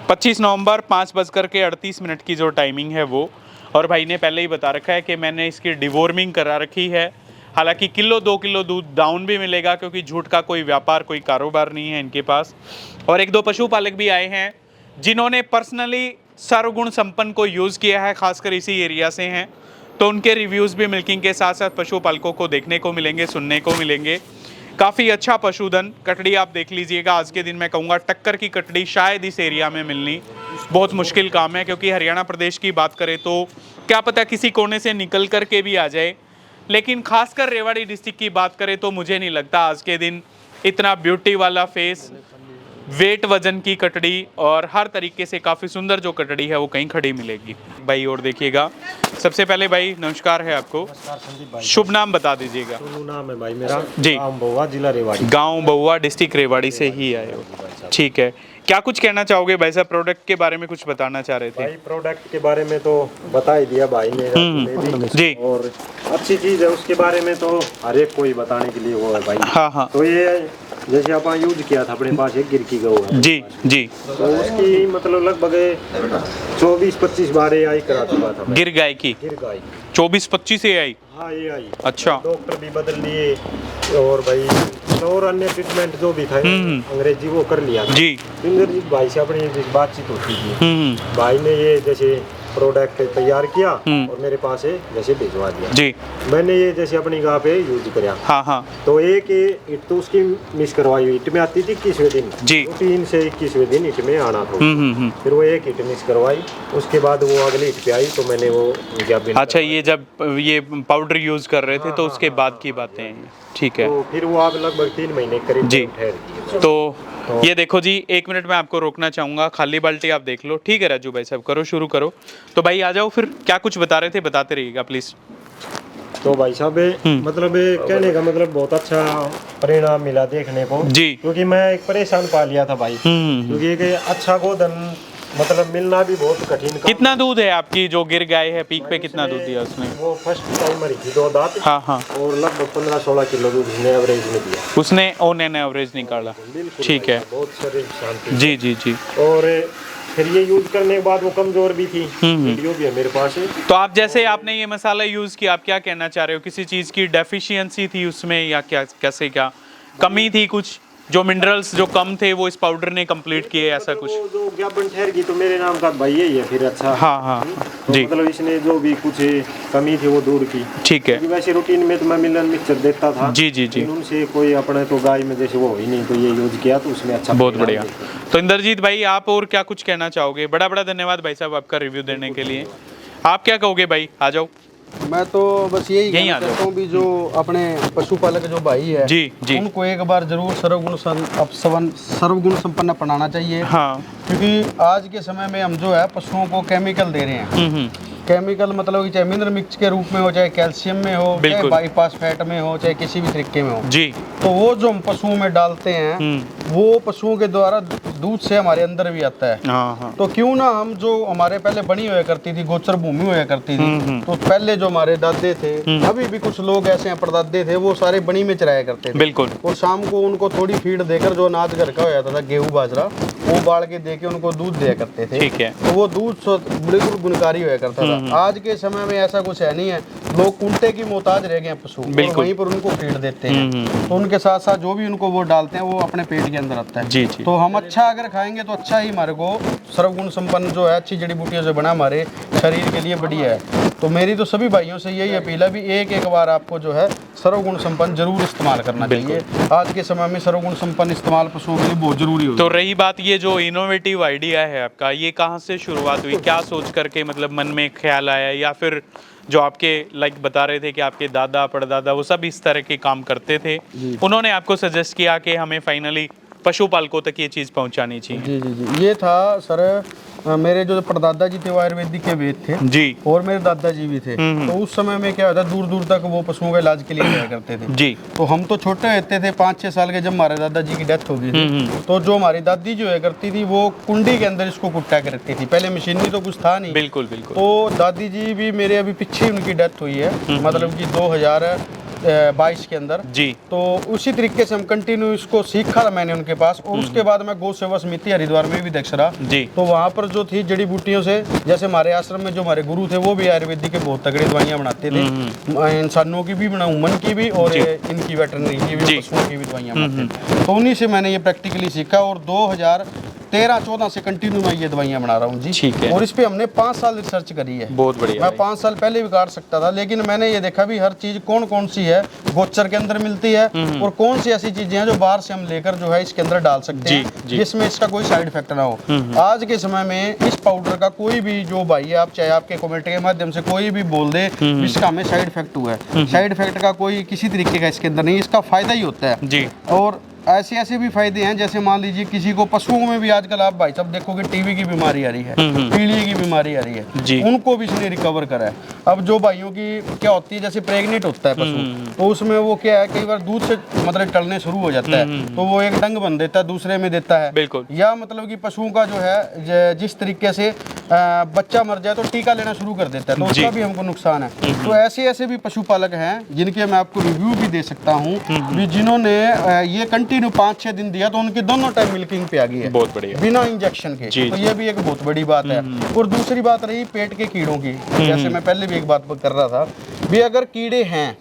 25 नवंबर 5:38 की जो टाइमिंग है वो। और भाई ने पहले ही बता रखा है कि मैंने इसकी डिवॉर्मिंग करा रखी है। हालांकि किलो 2 किलो दूध डाउन भी मिलेगा, क्योंकि झूठ का कोई व्यापार, कोई कारोबार नहीं है इनके पास। और एक दो पशुपालक भी आए हैं जिन्होंने पर्सनली सर्वगुण संपन्न को यूज़ किया है, खासकर इसी एरिया से हैं, तो उनके रिव्यूज़ भी मिल्किंग के साथ साथ पशुपालकों को देखने को मिलेंगे, सुनने को मिलेंगे। काफ़ी अच्छा पशुधन। कटड़ी आप देख लीजिएगा, आज के दिन मैं कहूँगा टक्कर की कटड़ी शायद इस एरिया में मिलनी बहुत मुश्किल काम है, क्योंकि हरियाणा प्रदेश की बात करें तो क्या पता किसी कोने से निकल कर के भी आ जाए, लेकिन खासकर रेवाड़ी डिस्ट्रिक्ट की बात करें तो मुझे नहीं लगता आज के दिन इतना ब्यूटी वाला फेस, वेट वजन की कटड़ी और हर तरीके से काफ़ी सुंदर जो कटड़ी है वो कहीं खड़ी मिलेगी। भाई और देखिएगा, सबसे पहले भाई नमस्कार है आपको, शुभ नाम बता दीजिएगा। सोनू नाम है भाई मेरा जी। गाँव बउआ, जिला रेवाड़ी। गांव बउआ, डिस्ट्रिक्ट रेवाड़ी से ही आए हो, ठीक है। क्या कुछ कहना चाहोगे भाई साहब, प्रोडक्ट के बारे में कुछ बताना चाह रहे थे? भाई प्रोडक्ट के बारे में तो बता ही दिया भाई ने जी। और अच्छी चीज़ है, उसके बारे में तो हर एक कोई बताने के लिए वो है भाई। हाँ हाँ तो ये जैसे अपन यूज किया था, अपने पास एक गिर की गऊ है जी जी। तो उसकी मतलब लगभग 24-25 बार ये आई करा चुका था मैं। गिर गाय की गिर गाय 24-25 से आई? हाँ ये आई। अच्छा। डॉक्टर भी बदल लिए और भाई और अन्य ट्रीटमेंट जो भी था अंग्रेजी वो कर लिया था। जी। इंद्रजीत भाई से अपनी बातचीत होती थी, हम्म। भाई ने ये जैसे प्रोडक्ट तैयार किया और मेरे पास है जैसे भिजवा दिया। जी। मैंने ये जैसे अपनी गाँव पे यूज किया। हाँ हाँ तो एक इट तो उसकी मिस करवाई हुई, इट में आती थी 21वें दिन। जी। 3 से 21वें दिन इट में आना था। फिर वो एक हिट मिस करवाई, उसके बाद वो अगली हिट पे आई तो मैंने वो अच्छा, ये जब ये पाउडर यूज कर रहे थे तो उसके बाद की बातें हैं, ठीक है। तो फिर वो आप लगभग 3 महीने करीब जी। ठहर गई। तो ये देखो जी, 1 मिनट में आपको रोकना चाहूंगा, खाली बाल्टी आप देख लो, ठीक है राजू भाई साहब, करो शुरू करो। तो भाई आ जाओ, फिर क्या कुछ बता रहे थे बताते रहिएगा प्लीज। तो भाई साहब मतलब कहने का मतलब बहुत अच्छा परिणाम मिला देखने को जी। क्योंकि मैं एक परेशान पा लिया था भाई, क्योंकि एक अच्छा गोधन मतलब मिलना भी बहुत कठिन काम। कितना दूध है आपकी जो गिर गाय है, पीक पे कितना दूध दिया उसने? वो फर्स्ट टाइमर थी, 2 दांत। हाँ हाँ। और लगभग 15-16 किलो दूध उसने एवरेज में दिया। उसने ऑन एन एवरेज निकाला, बिल्कुल ठीक है। बहुत शरीर शांति। जी जी जी। और फिर ये यूज करने के बाद वो कमजोर भी थी, वीडियो भी है मेरे पास। तो आप जैसे आपने ये मसाला यूज किया, आप क्या कहना चाह रहे हो? किसी चीज की डेफिशिएंसी थी उसमें या क्या, कैसे क्या कमी थी? कुछ जो मिनरल्स जो कम थे वो इस पाउडर ने कंप्लीट किए, ऐसा कुछ? वो जो ज्ञापन ठहर गई तो मेरे नाम का भाई यही है फिर। अच्छा हाँ हाँ तो जी, मतलब इसने जो भी कुछ कमी थी वो दूर की, ठीक है। क्योंकि वैसे रूटीन में तो मैं मिनरल मिक्सचर देता था जी जी जी, लेकिन उनसे कोई अपने तो गाय में जैसे वो ही नहीं, तो ये यूज किया तो उसमें अच्छा बहुत परिणाम बढ़िया। देखा। तो इंद्रजीत भाई, आप और क्या कुछ कहना चाहोगे? बड़ा बड़ा धन्यवाद भाई साहब आपका रिव्यू देने के लिए। आप क्या कहोगे भाई? आ जाओ। मैं तो बस यही यहीं कहना आ जाओ। चाहता हूँ भी जो अपने पशुपालक जो भाई है जी जी। उनको एक बार जरूर सर्वगुण संपन्न अपनाना चाहिए। हाँ। क्योंकि आज के समय में हम जो है पशुओं को केमिकल दे रहे हैं। केमिकल मतलब कि चाहे मिनरल मिक्स के रूप में हो, चाहे कैल्शियम में हो, चाहे बिल्कुल। बाईपास फैट में हो, चाहे किसी भी तरीके में हो, जी। तो वो जो हम पशुओं में डालते हैं वो पशुओं के द्वारा दूध से हमारे अंदर भी आता है। हाँ हाँ। तो क्यों ना हम जो हमारे पहले बनी हुआ करती थी, गोचर भूमि हुआ करती थी, तो पहले जो हमारे दादे थे, अभी भी कुछ लोग ऐसे हैं परदादे थे, वो सारे बनी में चराया करते थे। बिल्कुल। और शाम को उनको थोड़ी फीड देकर जो अनाज घर का हो जाता था, गेहूं बाजरा, वो बाढ़ के दे के उनको दूध दिया करते थे। ठीक है। तो वो दूध बिल्कुल गुणकारी हुआ करता था। आज के समय में ऐसा कुछ है नहीं है, लोग कुंटे की मोहताज रह गए हैं पशु, और बिल्कुल। वहीं पर उनको फीड देते हैं। तो उनके साथ साथ जो भी उनको वो डालते हैं वो अपने पेट के अंदर आता है। जी जी। तो हम अच्छा अगर खाएंगे तो अच्छा ही हमारे को सर्वगुण संपन्न जो है अच्छी जड़ी बूटियों से बना हमारे शरीर के लिए बढ़िया है। तो मेरी तो सभी भाइयों से यही अपील है भी एक बार आपको जो है सर्वगुण संपन्न जरूर इस्तेमाल करना चाहिए। आज के समय में सर्वगुण संपन्न इस्तेमाल पशुओं के लिए बहुत जरूरी हो। तो रही बात ये जो इनोवेटिव आइडिया है आपका, ये कहाँ से शुरुआत हुई? क्या सोच करके मतलब मन में ख्याल आया, या फिर जो आपके लाइक बता रहे थे कि आपके दादा परदादा वो सब इस तरह के काम करते थे, उन्होंने आपको सजेस्ट किया कि हमें फाइनली पशुपालकों तक ये चीज़ पहुंचानी चाहिए? जी जी जी, ये था सर, मेरे जो परदादा जी थे वो आयुर्वेदिक के वेद थे जी। और मेरे दादाजी भी थे। तो उस समय में क्या होता, दूर दूर तक वो पशुओं के इलाज के लिए जाया करते थे। जी। तो हम तो छोटे होते थे 5-6 साल के, जब हमारे दादाजी की डेथ हो गई थी, तो जो हमारी दादी जो है करती थी वो कुंडी के अंदर इसको कुट्टा करती थी। पहले मशीनरी तो कुछ था नहीं। बिल्कुल बिल्कुल। तो दादी जी भी मेरे अभी पीछे उनकी डेथ हुई है, मतलब कि 2022 के अंदर जी। तो उसी तरीके से हम कंटिन्यू इसको सीखा था मैंने उनके पास, और उसके बाद मैं गौ सेवा समिति हरिद्वार में भी अध्यक्ष रहा। जी। तो वहाँ पर जो थी जड़ी बूटियों से, जैसे हमारे आश्रम में जो हमारे गुरु थे वो भी आयुर्वेदिक के बहुत तगड़ी दवाइयाँ बनाते थे, इंसानों की भी बना, हुमन की भी और इनकी वेटरनरी की भी, पशुओं की भी दवाइयाँ बनाते थे। तो उन्हीं से मैंने ये प्रैक्टिकली सीखा और 2013-14 से कंटिन्यू मैं ये दवाइयाँ बना रहा हूँ जी। ठीक है। और इस पे हमने 5 साल रिसर्च करी है। बहुत बढ़िया मैं भाई। 5 साल पहले भी काट सकता था, लेकिन मैंने ये देखा भी हर चीज कौन कौन सी है गोचर के अंदर मिलती है और कौन सी ऐसी चीजें हैं जो बाहर से हम लेकर जो है इसके अंदर डाल सकते हैं जी। जिसमें इसका कोई साइड इफेक्ट ना हो। आज के समय में इस पाउडर का कोई भी जो भाई आप चाहे आपके कमेंट के माध्यम से कोई भी बोल दे इसका हमें साइड इफेक्ट हुआ है, साइड इफेक्ट का कोई किसी तरीके का इसके अंदर नहीं, इसका फायदा ही होता है जी। और ऐसे ऐसे भी फायदे हैं, जैसे मान लीजिए किसी को पशुओं में भी आजकल आप भाई साहब देखोगे टीबी की बीमारी आ रही है, पीलिया की बीमारी आ रही जी। है, उनको भी इसने रिकवर करा है। अब जो भाइयों की क्या होती है, जैसे प्रेग्नेंट होता है पशु, तो उसमें वो क्या है कई बार दूध से मतलब टलने शुरू हो जाता है, तो वो एक डंग बन देता है, दूसरे में देता है। बिल्कुल। या मतलब कि पशुओं का जो है जिस तरीके से बच्चा मर जाए तो टीका लेना शुरू कर देता है, तो उसका भी हमको नुकसान है। तो ऐसे ऐसे भी पशुपालक हैं जिनके मैं आपको रिव्यू भी दे सकता हूँ भी, जिन्होंने ये कंटिन्यू 5-6 दिन दिया तो उनके दोनों टाइम मिल्किंग पे आ गई है, बहुत बढ़िया। बिना इंजेक्शन के। जी, तो ये भी एक बहुत बड़ी बात है। और दूसरी बात रही पेट के कीड़ों की, जैसे मैं पहले भी एक बात कर रहा था भी, अगर कीड़े हैं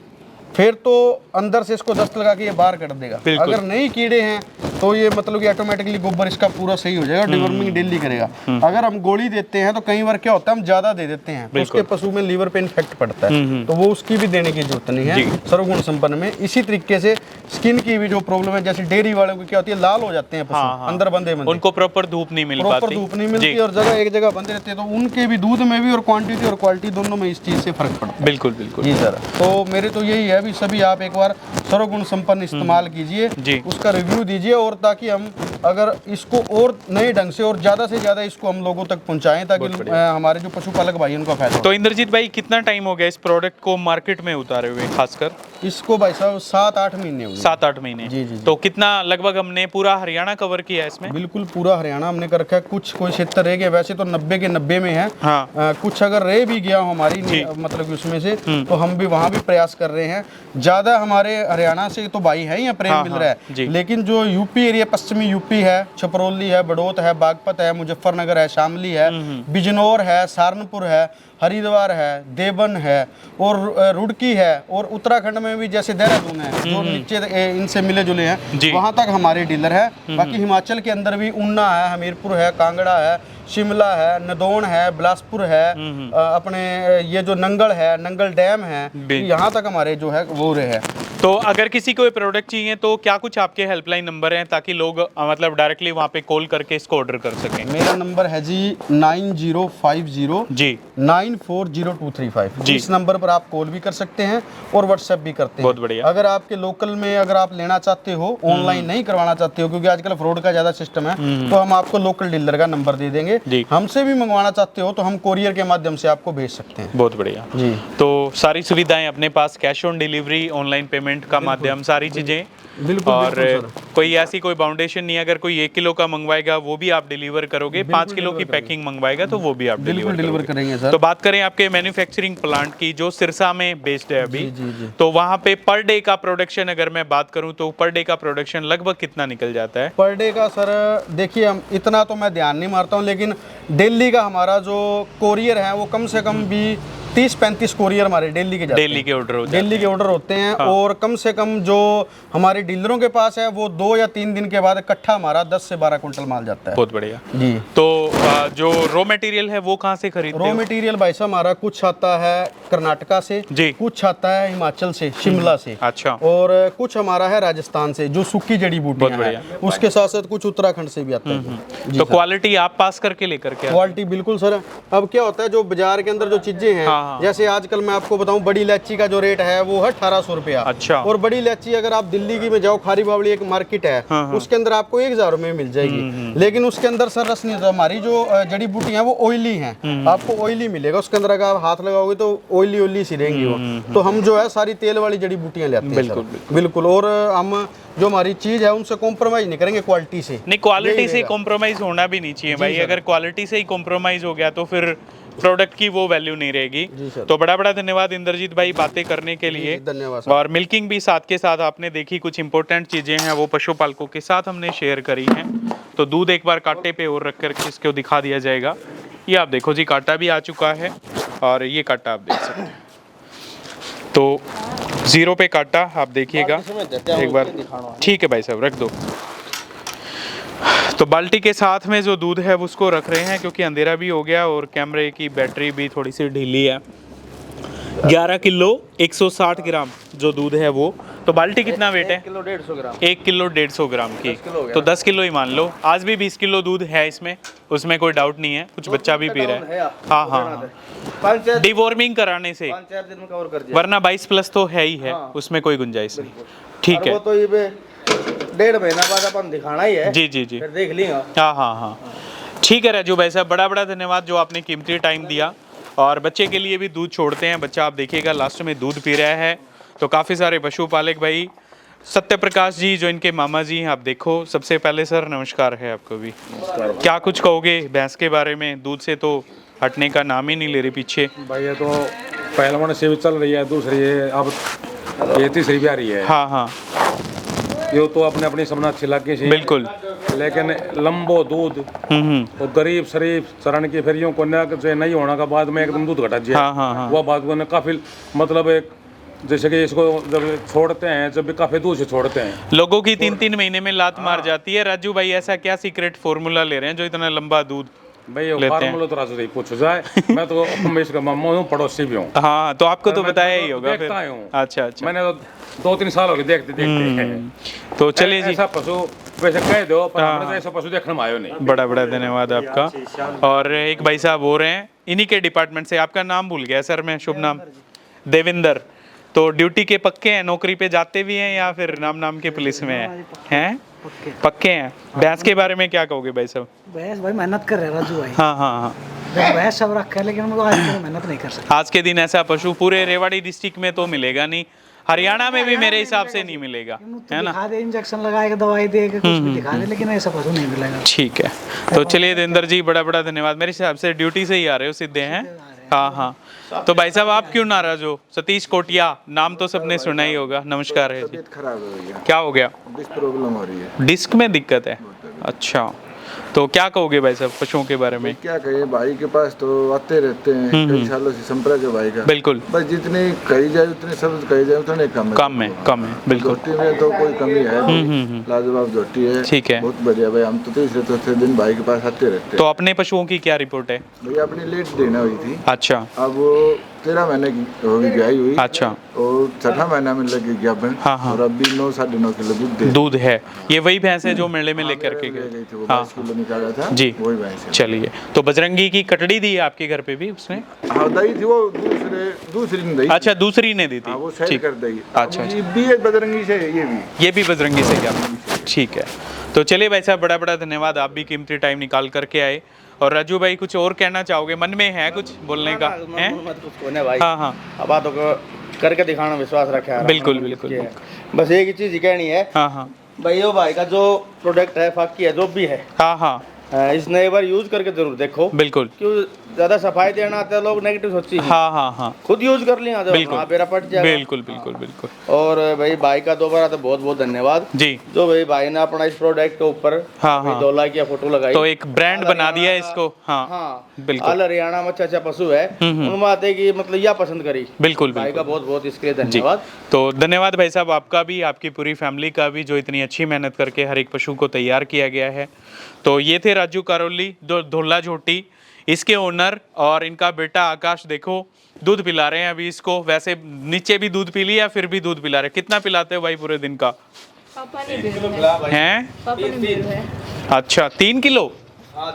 फिर तो अंदर से इसको दस्त लगा के ये बाहर कर देगा, अगर नहीं कीड़े हैं तो ये मतलब कि ऑटोमेटिकली गोबर इसका पूरा सही हो जाएगा, डिवर्मिंग डेली करेगा। अगर हम गोली देते हैं तो कई बार क्या होता है हम ज्यादा दे देते हैं तो उसके पशु में लीवर पे इन्फेक्ट पड़ता है, तो वो उसकी भी देने की जरूरत नहीं है सर्वगुण संपन्न में। इसी तरीके से स्किन की भी जो प्रॉब्लम है, जैसे डेयरी वालों की क्या होती है, लाल हो जाते हैं पशु, अंदर बंधे उनको प्रॉपर धूप नहीं मिल प्रॉपर पाती, धूप नहीं मिलती और जगह एक जगह बंधे रहते हैं, तो उनके भी दूध में भी और क्वांटिटी और क्वालिटी दोनों में इस चीज से फर्क पड़ता है। बिल्कुल बिल्कुल जी सर। तो मेरे तो यही है भी सभी आप एक बार सर्वगुण संपन्न इस्तेमाल कीजिए, उसका रिव्यू दीजिए, और ताकि हम अगर इसको और नए ढंग से और ज्यादा से ज्यादा इसको हम लोगों तक पहुंचाएं, ताकि हमारे जो पशुपालक भाई उनका फायदा हो। तो इंद्रजीत भाई कितना टाइम हो गया इस प्रोडक्ट को मार्केट में उतारे हुए? खासकर इसको भाई साहब 7-8 महीने हो गए। 7-8 महीने। जी, जी, जी। तो कितना लगभग हमने पूरा हरियाणा कवर किया है इसमें? बिल्कुल पूरा हरियाणा हमने कर रखा है। कुछ कोई क्षेत्र रह गया, वैसे तो 90 के 90 में है। हाँ। कुछ अगर रह भी गया हो हमारी मतलब कि उसमें से, तो हम भी वहाँ भी प्रयास कर रहे हैं। ज्यादा हमारे हरियाणा से तो भाई है, यहाँ प्रेम मिल रहा है, लेकिन जो यूपी एरिया, पश्चिमी यूपी है, छपरौली है, बड़ौत है, बागपत है, मुजफ्फरनगर है, शामली है, बिजनौर है, सहारनपुर है, हरिद्वार है, देवन है और रुड़की है, और उत्तराखंड में भी जैसे देहरादून है जो नीचे इनसे मिले जुले हैं, वहाँ तक हमारे डीलर है। बाकी हिमाचल के अंदर भी ऊना है, हमीरपुर है, कांगड़ा है, शिमला है, नदौन है, बिलासपुर है, अपने ये जो नंगल है, नंगल डैम है, यहाँ तक हमारे जो है वो रहे हैं। तो अगर किसी को प्रोडक्ट चाहिए तो क्या कुछ आपके हेल्पलाइन नंबर हैं ताकि लोग मतलब डायरेक्टली वहाँ पे कॉल करके इसको ऑर्डर कर सकें? मेरा नंबर है जी 9050 जी 940235 जी। इस नंबर पर आप कॉल भी कर सकते हैं और व्हाट्सएप भी करते हैं। बहुत बढ़िया। अगर आपके लोकल में अगर आप लेना चाहते हो, ऑनलाइन नहीं करवाना चाहते हो, क्योंकि आजकल फ्रॉड का ज्यादा सिस्टम है, तो हम आपको लोकल डीलर का नंबर दे देंगे। हमसे भी मंगवाना चाहते हो तो हम कोरियर के माध्यम से आपको भेज सकते हैं। बहुत बढ़िया जी। तो सारी सुविधाएं अपने पास, cash on delivery, online payment का माध्यम, सारी चीजें। बिल्कुल। और कोई ऐसी कोई बाउंडेशन नहीं है, अगर कोई 1 किलो का मंगवाएगा वो भी आप डिलीवर करोगे, 5 किलो की पैकिंग मंगवाएगा तो वो भी आप डिलीवर करेंगे सर। तो बात करें आपके मैन्युफैक्चरिंग प्लांट की जो सिरसा में बेस्ड है अभी, तो वहाँ पे पर डे का प्रोडक्शन अगर मैं बात करूँ तो पर डे का प्रोडक्शन लगभग कितना निकल जाता है? पर डे का सर देखिए, हम इतना तो मैं ध्यान नहीं मारता हूँ, लेकिन दिल्ली का हमारा जो कोरियर है वो कम से कम भी 30-35 कोरियर हमारे दिल्ली के जाते हैं। दिल्ली के ऑर्डर होते हैं। और कम से कम जो हमारे डीलरों के पास है वो 2 या 3 दिन के बाद इकट्ठा हमारा 10 से 12 कुंटल माल जाता है। बहुत बढ़िया जी। तो जो रॉ मटेरियल है वो कहाँ से खरीदते हो? रॉ मटेरियल भाई साहब हमारा कुछ आता है कर्नाटका से जी, कुछ आता है हिमाचल से, शिमला से, अच्छा, और कुछ हमारा है राजस्थान से जो सूखी जड़ी बूटियां हैं, उसके साथ साथ कुछ उत्तराखंड से भी आता है। तो क्वालिटी आप पास करके लेकर के? क्वालिटी बिल्कुल सर। अब क्या होता है जो बाजार के अंदर जो चीजें हैं, जैसे आजकल मैं आपको बताऊं बड़ी इलायची का जो रेट है वो है 1800 रुपया। अच्छा। और बड़ी इलायची अगर आप दिल्ली की में जाओ, खारी बावड़ी एक मार्केट है, उसके अंदर आपको 1000 में मिल जाएगी, लेकिन उसके अंदर सर रस नहीं होता। हमारी जो जड़ी बूटी है वो ऑयली है, आपको ऑयली मिलेगा उसके अंदर, अगर आप हाथ लगाओगे तो ऑयली सी रहेंगी वो। तो हम जो है सारी तेल वाली जड़ी बूटियां लेते हैं। बिल्कुल। और हम जो हमारी चीज है उनसे कॉम्प्रोमाइज नहीं करेंगे क्वालिटी से। नहीं, क्वालिटी से कॉम्प्रोमाइज होना भी नहीं चाहिए भाई। अगर क्वालिटी से ही कॉम्प्रोमाइज हो गया तो फिर प्रोडक्ट की वो वैल्यू नहीं रहेगी। तो बड़ा बड़ा धन्यवाद इंद्रजीत भाई बातें करने के लिए। धन्यवाद सर। और मिल्किंग भी साथ के साथ आपने देखी, कुछ इंपॉर्टेंट चीजें हैं वो पशुपालकों के साथ हमने शेयर करी हैं। तो दूध एक बार कांटे पे और रख कर इसको दिखा दिया जाएगा। ये आप देखो जी, कांटा भी आ चुका है और ये कांटा आप देख सकते हैं। तो 0 पे कांटा आप देखिएगा एक बार। ठीक है भाई साहब, रख दो। तो बाल्टी के साथ में जो दूध है उसको रख रहे हैं क्योंकि अंधेरा भी हो गया और कैमरे की बैटरी भी थोड़ी सी ढीली है। 11 किलो 160 ग्राम जो दूध है वो। तो बाल्टी कितना वेट है? 1 किलो 150 ग्राम। 1 किलो 150 ग्राम की, तो 10 किलो ही मान लो। आज भी 20 किलो दूध है इसमें, उसमें कोई डाउट नहीं है। कुछ बच्चा भी पी रहा है। हाँ हाँ, डिवॉर्मिंग कराने से, 5-4 दिन में कवर कर दिया। वरना 22 प्लस तो है ही है, उसमें कोई गुंजाइश नहीं। ठीक है, वो तो ये 1.5 महीना बाद अपन दिखाना ही है। जी जी जी, फिर देख लेंगे। हाँ हाँ हाँ, ठीक है राजू भाई साहब, बड़ा बड़ा धन्यवाद जो आपने कीमती टाइम दिया। और बच्चे के लिए भी दूध छोड़ते हैं, बच्चा आप देखिएगा लास्ट में दूध पी रहा है। तो काफ़ी सारे पशुपालक भाई, सत्य प्रकाश जी जो इनके मामा जी हैं, आप देखो। सबसे पहले सर नमस्कार है आपको भी। क्या कुछ कहोगे भैंस के बारे में? दूध से तो हटने का नाम ही नहीं ले रही पीछे। भाई ये तो पहलवान से भी चल रही है, दूसरी है, अब ये तीसरी भी आ रही है। हाँ हाँ, ये तो अपने अपनी समझ अच्छी लगे सी, बिल्कुल। लेकिन लंबो दूध और गरीब शरीफ चरण की फेरियों को नहीं होने का बाद में एकदम दूध घटा हाँ, हाँ, हाँ। वह बात को काफी मतलब एक, जैसे कि इसको जब छोड़ते हैं, जब भी काफी दूर से छोड़ते हैं, लोगों की 3-3 महीने में लात मार जाती है। राजू भाई ऐसा क्या सीक्रेट फॉर्मूला ले रहे हैं जो इतना लंबा दूध भाई ये फार्मूला तो राजू भाई पूछ जाए। मैं तो इसका मामा हूँ, पड़ोसी भी हूँ। हाँ, तो आपको तो बताया ही होगा फिर। देखता हूँ। अच्छा अच्छा, मैंने तो 2-3 साल हो गए देखते देखते। तो चलिए जी, ऐसा पशु वैसे कह दो, पर हमने तो ऐसा पशु देखने में आयो नहीं। बड़ा बड़ा धन्यवाद आपका। और एक भाई साहब हो रहे हैं इन्हीं के डिपार्टमेंट से, आपका नाम भूल गया सर मैं, शुभ नाम? देविंदर। तो ड्यूटी के पक्के हैं, नौकरी पे जाते भी हैं या फिर नाम नाम के पुलिस में हैं? पक्के हैं। भैंस के बारे में क्या कहोगे भाई साहब? भैंस भाई मेहनत कर रहे हैं राजू भाई। हाँ हाँ हाँ, भैंस सब रखा है, लेकिन हम लोग आज तक मेहनत नहीं कर सकते। आज के दिन ऐसा पशु पूरे रेवाड़ी डिस्ट्रिक्ट में तो मिलेगा नहीं, हरियाणा में भी मेरे हिसाब से नहीं मिलेगा, है ना? दिखा दे, इंजेक्शन लगाएगा, दवाई देगा, कुछ भी दिखा दे, लेकिन ऐसा पशु नहीं मिलेगा। ठीक है, तो चलिए देवेंद्र जी, बड़ा बड़ा धन्यवाद। मेरे हिसाब से ड्यूटी से ही आ रहे हो, सीधे हैं? हाँ हाँ। तो भाई साहब आप क्यों नाराज हो? सतीश कोटिया नाम तो सबने सुना ही होगा। नमस्कार है जी। खराब हो गया, क्या हो गया? डिस्क प्रॉब्लम हो रही है। डिस्क में दिक्कत है? अच्छा, तो क्या कहोगे भाई साहब पशुओं के बारे में? क्या कहिए, भाई के पास तो आते रहते हैं कई सालों से संपर्क है भाई का। बिल्कुल, बस जितनी कही जाए उतने शब्द कही जाए उतने कम है। कम है बिल्कुल। झोटी में तो कोई कमी है नहीं, लाजवाब झोटी है। ठीक है, बहुत बढ़िया भाई, हम तो तीसरे चौथे दिन भाई के पास आते रहते हैं। तो अपने पशुओं की क्या रिपोर्ट है? भैया अपनी लेट देना हुई थी। अच्छा, अब वो 13 महीने की होगी गाय हुई। अच्छा, और 6ठा महीना में लगी विज्ञापन। हाँ, हाँ। और अभी 9-9.5 किलो दूध है। ये वही भैंस है जो मेले में लेकर के गए? गई थी, वो हाँ 22 किलो निकाला था जी, वही भैंस है। चलिए, तो बजरंगी की कटड़ी दी है आपके घर पे भी उसने? हाँ दही थी, वो दूसरी ने दी। अच्छा, दूसरी ने दी थी। हाँ, वो सेल ठीक, कर दी। अच्छा, ये भी है बजरंगी से, ये भी बजरंगी से क्या? ठीक है, तो चलिए भाई साहब, बड़ा बड़ा धन्यवाद, आप भी कीमती टाइम निकाल करके आए। और राजू भाई कुछ और कहना चाहोगे? मन में है कुछ बोलने का? है? भाई हाँ हाँ, अब बातों को करके दिखाना विश्वास रखे है। बिल्कुल बिल्कुल। बस एक ही चीज ही कहनी है हाँ हाँ, भाई, वो भाई का जो प्रोडक्ट है, फाकी है, जो भी है, हाँ हाँ, इसने एक बार यूज करके जरूर देखो। बिल्कुल। क्यों ज्यादा सफाई देना आते हैं लोग, नेगेटिव सोची है। हाँ हाँ हाँ, खुद यूज कर लिया तो बिल्कुल। वहाँ बेरा पट जाएगा। बिल्कुल बिल्कुल बिल्कुल। और भाई का दोबारा तो बहुत बहुत धन्यवाद जी, जो भाई ने अपना इस प्रोडक्ट के ऊपर हाँ, हाँ। 2 लाख की फोटो लगाई, तो एक ब्रांड बना दिया इसको। हाँ हाँ बिल्कुल। ऑल हरियाणा में अच्छा पशु है, उनमें आते कि मतलब यह पसंद करी। बिल्कुल भाई का बिल्कुल बहुत बहुत इसके लिए जी। धन्यवाद। तो धन्यवाद भाई साहब आपका भी, आपकी पूरी फैमिली का भी, जो इतनी अच्छी मेहनत करके हर एक पशु को तैयार किया गया है। तो ये थे राजू कारोली धोला झोटी, इसके ओनर, और इनका बेटा आकाश देखो दूध पिला रहे हैं अभी इसको। वैसे नीचे भी दूध पी लिया, फिर भी दूध पिला रहे। कितना पिलाते हो भाई पूरे दिन का? हैं? अच्छा, 3 किलो हाँ,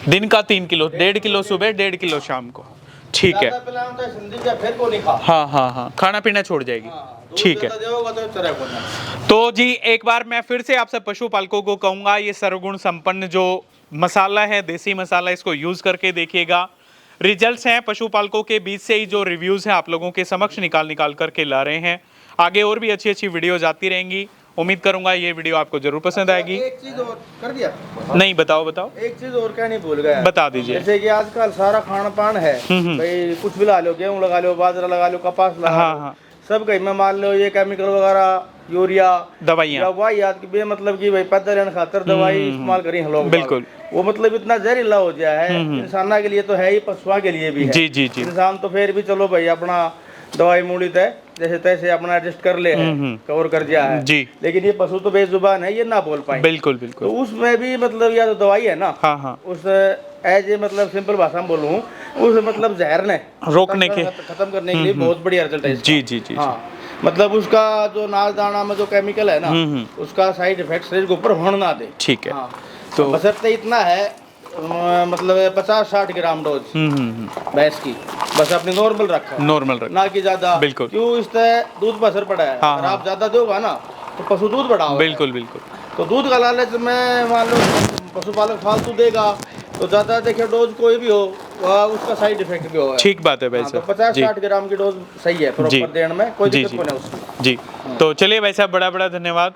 दिन का 3 किलो, 1.5 किलो सुबह, 1.5 किलो शाम को। ठीक है, फिर को नहीं खा। हाँ हाँ हाँ, खाना पीना छोड़ जाएगी। ठीक है, तो जी एक बार मैं फिर से आप सब पशुपालकों को कहूँगा, ये सर्वगुण संपन्न जो मसाला है, देसी मसाला, इसको यूज़ करके देखिएगा। रिजल्ट्स हैं पशुपालकों के बीच से ही, जो रिव्यूज़ हैं आप लोगों के समक्ष निकाल करके ला रहे हैं। आगे और भी अच्छी अच्छी वीडियोज़ आती रहेंगी। उम्मीद करूंगा ये वीडियो आपको जरूर पसंद आएगी। एक चीज और कर दिया, नहीं, बताओ बताओ, एक चीज और कहनी भूल गया। बता दीजिए। जैसे कि आजकल सारा खान पान है, भाई कुछ भी ला लो, गेहूं लगा लो, बाजरा लगा लो, कपास लगा हाँ, लो, हाँ। सब कहीं में मान लो ये केमिकल वगैरह, यूरिया, दवाइयाँ। दवाई याद की बे मतलब कि भाई पैदा लेने खातर दवाई इस्तेमाल करी हम लोग। बिल्कुल। वो मतलब इतना जहरीला हो गया है, इंसाना के लिए तो है ही, पशुओं के लिए भी है। जी जी जी। इंसान तो फिर भी चलो भाई अपना दवाई मूड़ी तय जैसे तैसे अपना एडजस्ट कर ले है, कवर कर दिया है जी। लेकिन ये पशु तो बेजुबान है, ये ना बोल पाए। बिल्कुल तो बिल्कुल। उसमें भी मतलब या तो दवाई है ना, हाँ हाँ। उस एज ए मतलब सिंपल भाषा में बोलूँ, उस मतलब जहर ने रोकने के, खत्म करने के लिए बहुत बढ़िया रिजल्ट है इसका। जी जी जी। हाँ, मतलब उसका जो नाच दाना में जो केमिकल है ना, उसका साइड इफेक्ट शरीर के ऊपर होने ना दे। ठीक है। हाँ, तो बशर्ते इतना है मतलब 50-60 ग्राम डोज भैंस की, बस अपनी नॉर्मल रखा, नॉर्मल रख, ना कि ज्यादा। बिल्कुल। क्यों, इससे दूध पर असर पड़ा है। हाँ, अगर हाँ। आप ज्यादा दोगा ना तो पशु दूध बढ़ाओ। बिल्कुल बिल्कुल। तो दूध का लालच में मान लो पशुपालक फालतू देगा तो ज्यादा देखिए डोज कोई भी हो वह उसका साइड इफेक्ट भी होगा। ठीक बात है भाई हाँ, तो साहब। 50-60 ग्राम की डोज सही है जी। प्रॉपर देने में, कोई जी दिक्कत जी नहीं है उसकी। जी। तो चलिए भाई साहब, बड़ा बड़ा धन्यवाद।